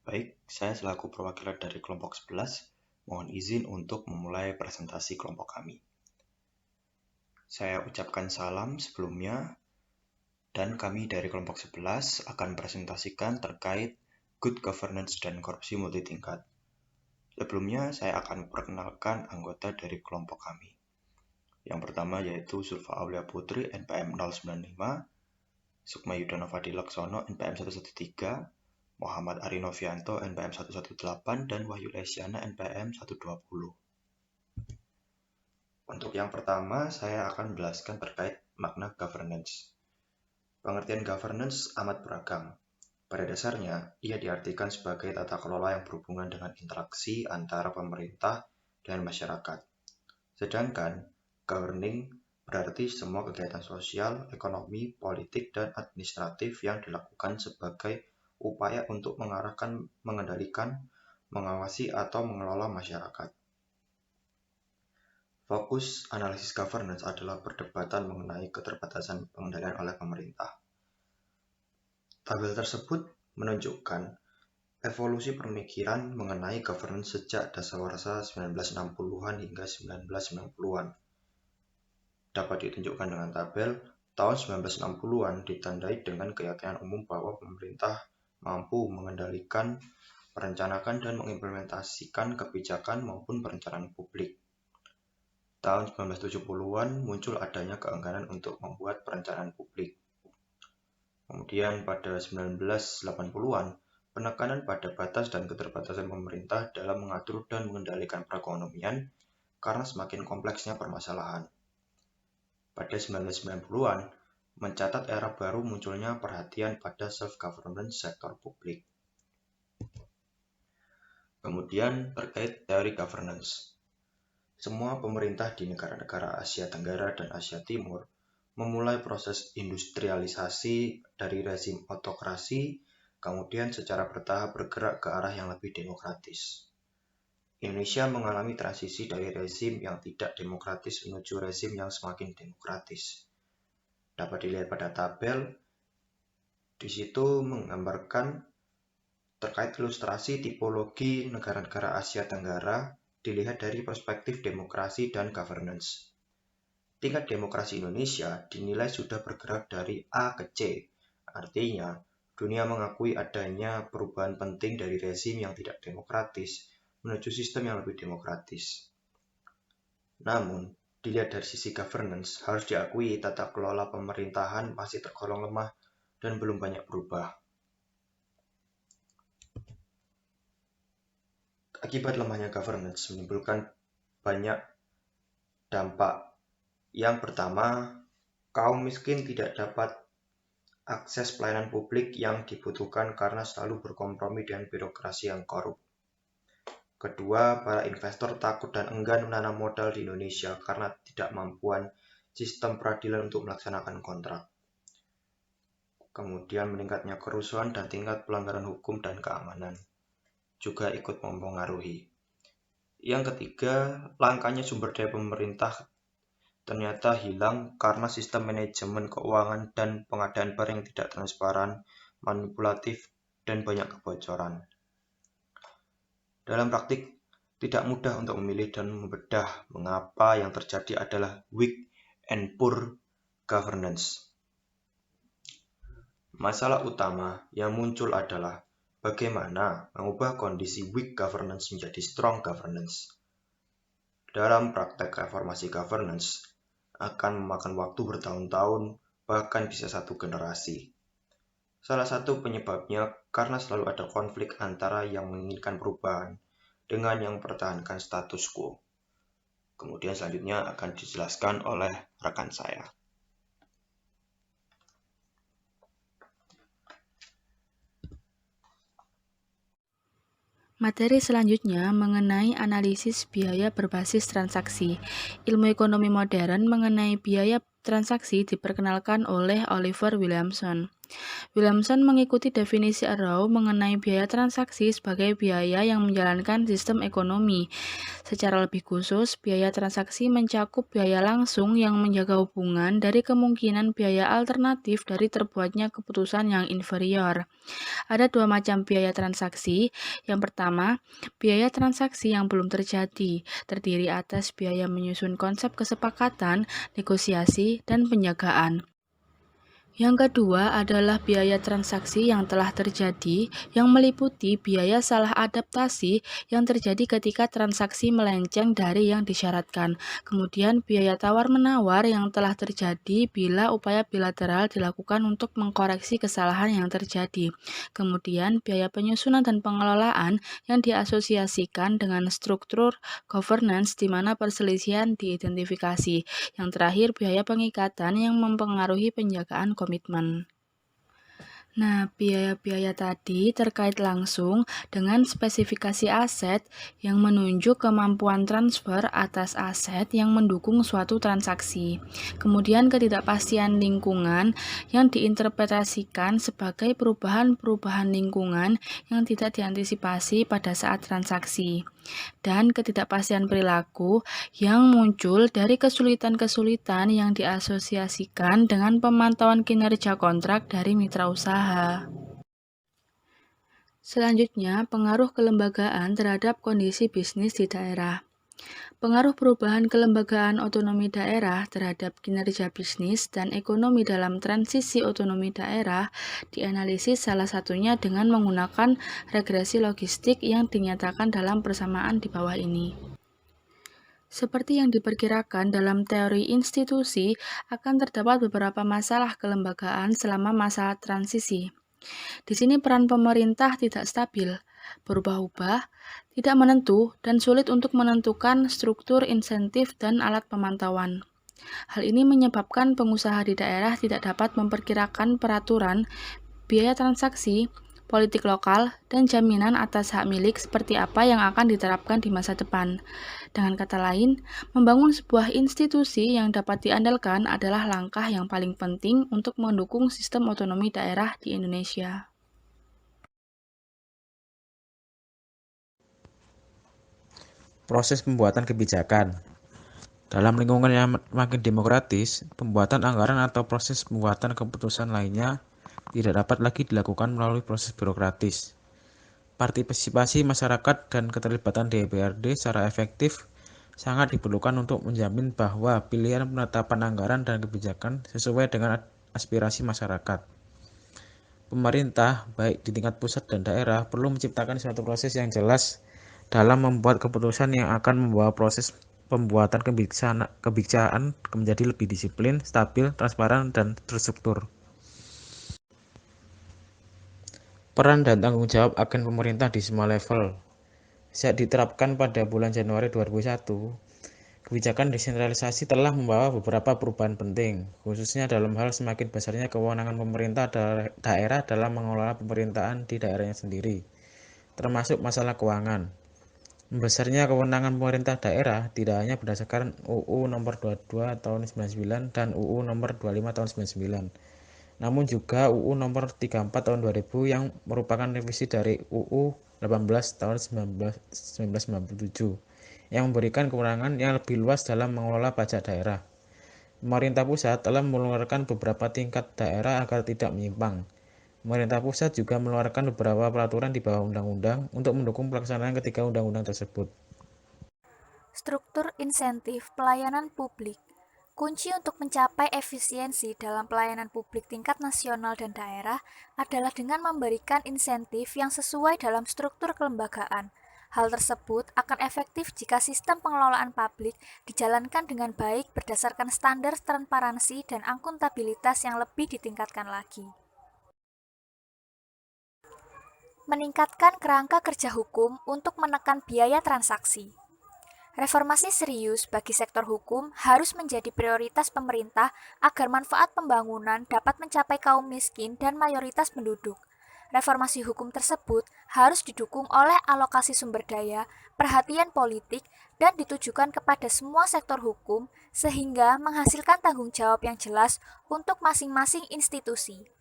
Baik, saya selaku perwakilan dari kelompok 11, mohon izin untuk memulai presentasi kelompok kami. Saya ucapkan salam sebelumnya, dan kami dari kelompok 11 akan presentasikan terkait good governance dan korupsi multitingkat. Sebelumnya, saya akan memperkenalkan anggota dari kelompok kami. Yang pertama yaitu Zulfa Aulia Putri, NPM 095, Sukma Yudhanova Dilaksono, NPM 113, Muhammad Arinovianto, NPM 118, dan Wahyu Lesyana, NPM 120. Untuk yang pertama, saya akan menjelaskan terkait makna governance. Pengertian governance amat beragam. Pada dasarnya, ia diartikan sebagai tata kelola yang berhubungan dengan interaksi antara pemerintah dan masyarakat. Sedangkan governing berarti semua kegiatan sosial, ekonomi, politik, dan administratif yang dilakukan sebagai upaya untuk mengarahkan, mengendalikan, mengawasi, atau mengelola masyarakat. Fokus analisis governance adalah perdebatan mengenai keterbatasan pengendalian oleh pemerintah. Tabel tersebut menunjukkan evolusi pemikiran mengenai governance sejak dasawarsa 1960-an hingga 1990-an. Dapat ditunjukkan dengan tabel, tahun 1960-an ditandai dengan keyakinan umum bahwa pemerintah mampu mengendalikan, merencanakan, dan mengimplementasikan kebijakan maupun perencanaan publik. Tahun 1970-an muncul adanya keengganan untuk membuat perencanaan publik. Kemudian pada 1980-an, penekanan pada batas dan keterbatasan pemerintah dalam mengatur dan mengendalikan perekonomian karena semakin kompleksnya permasalahan. Pada 1990-an, mencatat era baru munculnya perhatian pada self-governance sektor publik. Kemudian terkait teori governance. Semua pemerintah di negara-negara Asia Tenggara dan Asia Timur memulai proses industrialisasi dari rezim autokrasi, kemudian secara bertahap bergerak ke arah yang lebih demokratis. Indonesia mengalami transisi dari rezim yang tidak demokratis menuju rezim yang semakin demokratis. Dapat dilihat pada tabel, di situ menggambarkan terkait ilustrasi tipologi negara-negara Asia Tenggara dilihat dari perspektif demokrasi dan governance. Tingkat demokrasi Indonesia dinilai sudah bergerak dari A ke C, artinya dunia mengakui adanya perubahan penting dari rezim yang tidak demokratis menuju sistem yang lebih demokratis. Namun, dilihat dari sisi governance, harus diakui tata kelola pemerintahan masih tergolong lemah dan belum banyak berubah. Akibat lemahnya governance menimbulkan banyak dampak. Yang pertama, kaum miskin tidak dapat akses pelayanan publik yang dibutuhkan karena selalu berkompromi dengan birokrasi yang korup. Kedua, para investor takut dan enggan menanam modal di Indonesia karena tidak mampuan sistem peradilan untuk melaksanakan kontrak. Kemudian meningkatnya kerusuhan dan tingkat pelanggaran hukum dan keamanan juga ikut mempengaruhi. Yang ketiga, langkanya sumber daya pemerintah ternyata hilang karena sistem manajemen keuangan dan pengadaan barang yang tidak transparan, manipulatif, dan banyak kebocoran. Dalam praktik, tidak mudah untuk memilih dan membedah mengapa yang terjadi adalah weak and poor governance. Masalah utama yang muncul adalah bagaimana mengubah kondisi weak governance menjadi strong governance. Dalam praktek reformasi governance, akan memakan waktu bertahun-tahun, bahkan bisa satu generasi. Salah satu penyebabnya karena selalu ada konflik antara yang menginginkan perubahan dengan yang mempertahankan status quo. Kemudian selanjutnya akan dijelaskan oleh rekan saya. Materi selanjutnya mengenai analisis biaya berbasis transaksi. Ilmu ekonomi modern mengenai biaya transaksi diperkenalkan oleh Oliver Williamson. Williamson mengikuti definisi Arrow mengenai biaya transaksi sebagai biaya yang menjalankan sistem ekonomi. Secara lebih khusus, biaya transaksi mencakup biaya langsung yang menjaga hubungan dari kemungkinan biaya alternatif dari terbuatnya keputusan yang inferior. Ada dua macam biaya transaksi. Yang pertama, biaya transaksi yang belum terjadi, terdiri atas biaya menyusun konsep kesepakatan, negosiasi, dan penjagaan. Yang kedua adalah biaya transaksi yang telah terjadi, yang meliputi biaya salah adaptasi yang terjadi ketika transaksi melenceng dari yang disyaratkan. Kemudian biaya tawar-menawar yang telah terjadi bila upaya bilateral dilakukan untuk mengkoreksi kesalahan yang terjadi. Kemudian biaya penyusunan dan pengelolaan yang diasosiasikan dengan struktur governance di mana perselisihan diidentifikasi. Yang terakhir, biaya pengikatan yang mempengaruhi penjagaan komitmen. Nah, biaya-biaya tadi terkait langsung dengan spesifikasi aset yang menunjuk kemampuan transfer atas aset yang mendukung suatu transaksi. Kemudian ketidakpastian lingkungan yang diinterpretasikan sebagai perubahan-perubahan lingkungan yang tidak diantisipasi pada saat transaksi. Dan ketidakpastian perilaku yang muncul dari kesulitan-kesulitan yang diasosiasikan dengan pemantauan kinerja kontrak dari mitra usaha. Selanjutnya, pengaruh kelembagaan terhadap kondisi bisnis di daerah. Pengaruh perubahan kelembagaan otonomi daerah terhadap kinerja bisnis dan ekonomi dalam transisi otonomi daerah dianalisis salah satunya dengan menggunakan regresi logistik yang dinyatakan dalam persamaan di bawah ini. Seperti yang diperkirakan dalam teori institusi, akan terdapat beberapa masalah kelembagaan selama masa transisi. Di sini peran pemerintah tidak stabil, berubah-ubah, tidak menentu, dan sulit untuk menentukan struktur insentif dan alat pemantauan. Hal ini menyebabkan pengusaha di daerah tidak dapat memperkirakan peraturan, biaya transaksi, politik lokal, dan jaminan atas hak milik seperti apa yang akan diterapkan di masa depan. Dengan kata lain, membangun sebuah institusi yang dapat diandalkan adalah langkah yang paling penting untuk mendukung sistem otonomi daerah di Indonesia. Proses pembuatan kebijakan. Dalam lingkungan yang makin demokratis, pembuatan anggaran atau proses pembuatan keputusan lainnya tidak dapat lagi dilakukan melalui proses birokratis. Partisipasi masyarakat dan keterlibatan DPRD secara efektif sangat diperlukan untuk menjamin bahwa pilihan penetapan anggaran dan kebijakan sesuai dengan aspirasi masyarakat. Pemerintah, baik di tingkat pusat dan daerah, perlu menciptakan suatu proses yang jelas dalam membuat keputusan yang akan membawa proses pembuatan kebijakan menjadi lebih disiplin, stabil, transparan, dan terstruktur. Peran dan tanggung jawab agen pemerintah di semua level. Sejak diterapkan pada bulan Januari 2001, kebijakan desentralisasi telah membawa beberapa perubahan penting, khususnya dalam hal semakin besarnya kewenangan pemerintah daerah dalam mengelola pemerintahan di daerahnya sendiri, termasuk masalah keuangan. Membesarnya kewenangan pemerintah daerah tidak hanya berdasarkan UU Nomor 22 Tahun 99 dan UU Nomor 25 Tahun 99, namun juga UU Nomor 34 Tahun 2000 yang merupakan revisi dari UU 18 Tahun 1997 yang memberikan kewenangan yang lebih luas dalam mengelola pajak daerah. Pemerintah pusat telah mengeluarkan beberapa tingkat daerah agar tidak menyimpang. Pemerintah pusat juga mengeluarkan beberapa peraturan di bawah undang-undang untuk mendukung pelaksanaan ketiga undang-undang tersebut. Struktur insentif pelayanan publik. Kunci untuk mencapai efisiensi dalam pelayanan publik tingkat nasional dan daerah adalah dengan memberikan insentif yang sesuai dalam struktur kelembagaan. Hal tersebut akan efektif jika sistem pengelolaan publik dijalankan dengan baik berdasarkan standar transparansi dan akuntabilitas yang lebih ditingkatkan lagi. Meningkatkan kerangka kerja hukum untuk menekan biaya transaksi. Reformasi serius bagi sektor hukum harus menjadi prioritas pemerintah agar manfaat pembangunan dapat mencapai kaum miskin dan mayoritas penduduk. Reformasi hukum tersebut harus didukung oleh alokasi sumber daya, perhatian politik, dan ditujukan kepada semua sektor hukum sehingga menghasilkan tanggung jawab yang jelas untuk masing-masing institusi.